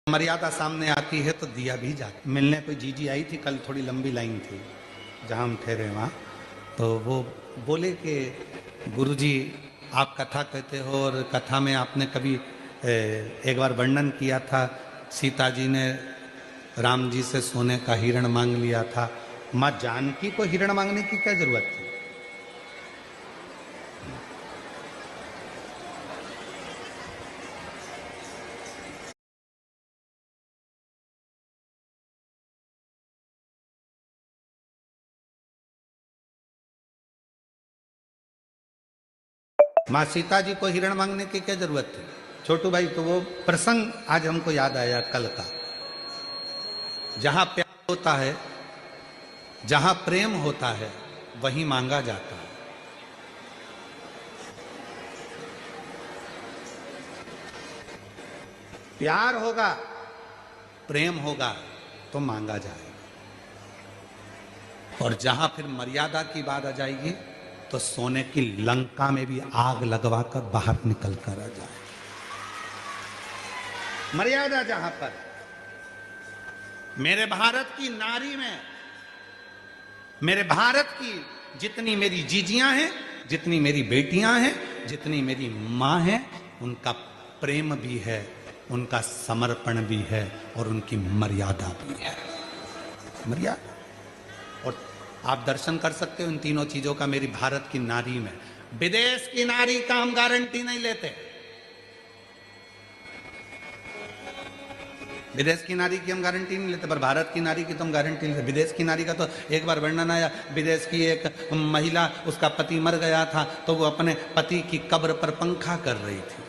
मर्यादा सामने आती है तो दिया भी जाता। मिलने कोई जीजी आई थी कल, थोड़ी लंबी लाइन थी जहाँ हम ठहरे वहाँ, तो वो बोले कि गुरुजी आप कथा कहते हो और कथा में आपने कभी एक बार वर्णन किया था सीता जी ने राम जी से सोने का हिरण मांग लिया था। माँ जानकी को हिरण मांगने की क्या जरूरत थी? माँ सीता जी को हिरण मांगने की क्या जरूरत थी? छोटू भाई, तो वो प्रसंग आज हमको याद आया कल का। जहां प्यार होता है, जहां प्रेम होता है, वहीं मांगा जाता है। प्यार होगा, प्रेम होगा तो मांगा जाएगा। और जहां फिर मर्यादा की बात आ जाएगी तो सोने की लंका में भी आग लगवाकर बाहर निकल कर आ जाए। मर्यादा जहां पर, मेरे भारत की नारी में, मेरे भारत की जितनी मेरी जीजियां हैं, जितनी मेरी बेटियां हैं, जितनी मेरी मां हैं, उनका प्रेम भी है, उनका समर्पण भी है और उनकी मर्यादा भी है। मर्यादा। और आप दर्शन कर सकते हो इन तीनों चीजों का मेरी भारत की नारी में। विदेश की नारी का हम गारंटी नहीं लेते। विदेश की नारी की हम गारंटी नहीं लेते, पर भारत की नारी की तो हम गारंटी लेते। विदेश की नारी का तो एक बार वर्णन आया, विदेश की एक महिला, उसका पति मर गया था तो वो अपने पति की कब्र पर पंखा कर रही थी।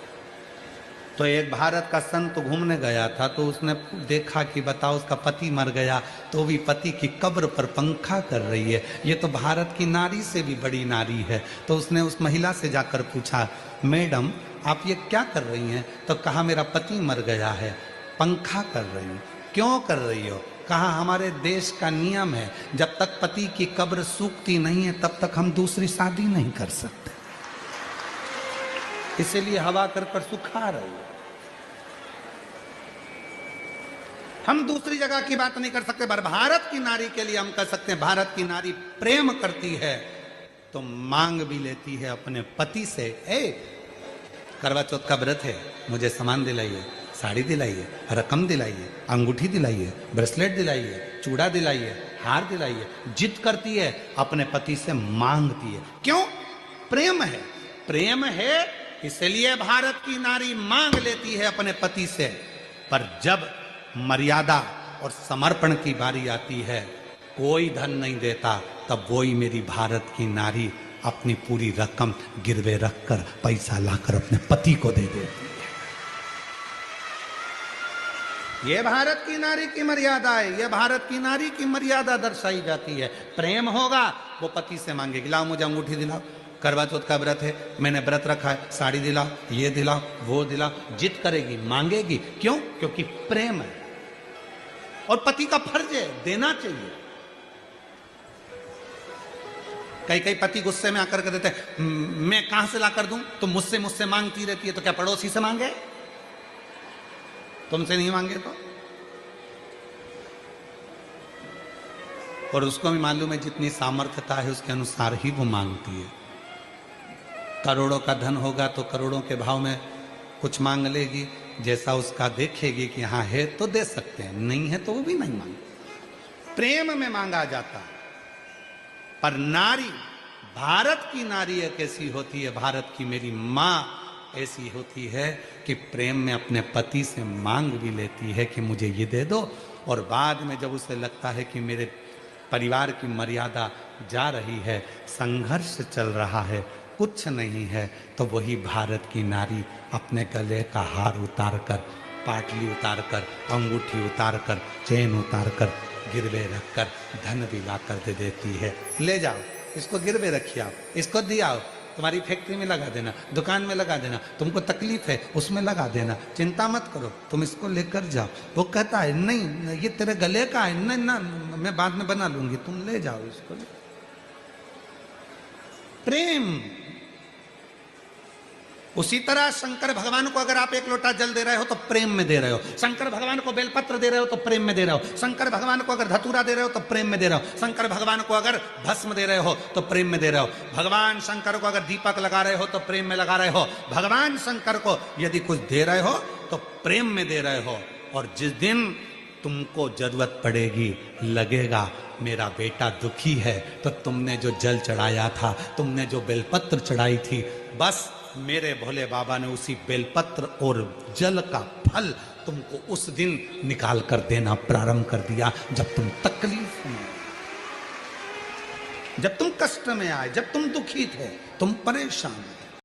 तो एक भारत का संत घूमने गया था तो उसने देखा कि बताओ उसका पति मर गया तो भी पति की कब्र पर पंखा कर रही है, ये तो भारत की नारी से भी बड़ी नारी है। तो उसने उस महिला से जाकर पूछा, मैडम आप ये क्या कर रही हैं? तो कहा मेरा पति मर गया है, पंखा कर रही हूँ। क्यों कर रही हो? कहा हमारे देश का नियम है, जब तक पति की कब्र सूखती नहीं है तब तक हम दूसरी शादी नहीं कर सकते, इसीलिए हवा कर कर सुखा रही है। हम दूसरी जगह की बात नहीं कर सकते, पर भारत की नारी के लिए हम कर सकते हैं। भारत की नारी प्रेम करती है तो मांग भी लेती है अपने पति से, करवा चौथ का व्रत है, मुझे सामान दिलाइए, साड़ी दिलाइए, रकम दिलाइए, अंगूठी दिलाइए, ब्रेसलेट दिलाइए, चूड़ा दिलाइए, हार दिलाइए। जिद करती है, अपने पति से मांगती है। क्यों? प्रेम है। प्रेम है इसलिए भारत की नारी मांग लेती है अपने पति से। पर जब मर्यादा और समर्पण की बारी आती है, कोई धन नहीं देता, तब वही मेरी भारत की नारी अपनी पूरी रकम गिरवे रखकर पैसा लाकर अपने पति को दे देती है। ये भारत की नारी की मर्यादा है, ये भारत की नारी की मर्यादा दर्शाई जाती है। प्रेम होगा वो पति से मांगेगी, लाओ मुझे अंगूठी दिलाओ, करवा चौथ का व्रत है, मैंने व्रत रखा है, साड़ी दिलाओ, ये दिलाओ, वो दिलाओ। जिद करेगी, मांगेगी। क्यों? क्योंकि प्रेम है और पति का फर्ज है, देना चाहिए। कई कई पति गुस्से में आकर के देते, मैं कहां से ला कर दूं, तुम मुझसे मांगती रहती है, तो क्या पड़ोसी से मांगे? तुमसे नहीं मांगे तो? और उसको भी मालूम है जितनी सामर्थ्यता है उसके अनुसार ही वो मांगती है। करोड़ों का धन होगा तो करोड़ों के भाव में कुछ मांग लेगी, जैसा उसका देखेगी कि हाँ है तो दे सकते हैं, नहीं है तो वो भी नहीं मांगे। प्रेम में मांगा जाता है। पर नारी, भारत की नारी एक ऐसी होती है, भारत की मेरी मां ऐसी होती है कि प्रेम में अपने पति से मांग भी लेती है कि मुझे ये दे दो, और बाद में जब उसे लगता है कि मेरे परिवार की मर्यादा जा रही है, संघर्ष चल रहा है, कुछ नहीं है, तो वही भारत की नारी अपने गले का हार उतार कर, पाटली उतार कर, अंगूठी उतार कर, चेन उतार कर, गिरवे रख कर धन भी ला कर दे देती है। ले जाओ, इसको गिरवे रखिए, आप इसको दिया, तुम्हारी फैक्ट्री में लगा देना, दुकान में लगा देना, तुमको तकलीफ है उसमें लगा देना, चिंता मत करो, तुम इसको लेकर जाओ। वो कहता है नहीं ये तेरे गले का है, नहीं ना मैं बाद में बना लूंगी, तुम ले जाओ इसको। प्रेम। उसी तरह शंकर भगवान को अगर आप एक लोटा जल दे रहे हो तो प्रेम में दे रहे हो, शंकर भगवान को बेलपत्र दे रहे हो तो प्रेम में दे रहे हो, शंकर भगवान को अगर धतूरा दे रहे हो तो प्रेम में दे रहे हो, शंकर भगवान को अगर भस्म दे रहे हो तो प्रेम में दे रहे हो, भगवान शंकर को अगर दीपक लगा रहे हो तो प्रेम में लगा रहे हो, भगवान शंकर को यदि कुछ दे रहे हो तो प्रेम में दे रहे हो। और जिस दिन तुमको जरूरत पड़ेगी, लगेगा मेरा बेटा दुखी है, तो तुमने जो जल चढ़ाया था, तुमने जो बेलपत्र चढ़ाई थी, बस मेरे भोले बाबा ने उसी बेलपत्र और जल का फल तुमको उस दिन निकाल कर देना प्रारंभ कर दिया, जब तुम तकलीफ में, जब तुम कष्ट में आए, जब तुम दुखी थे, तुम परेशान थे।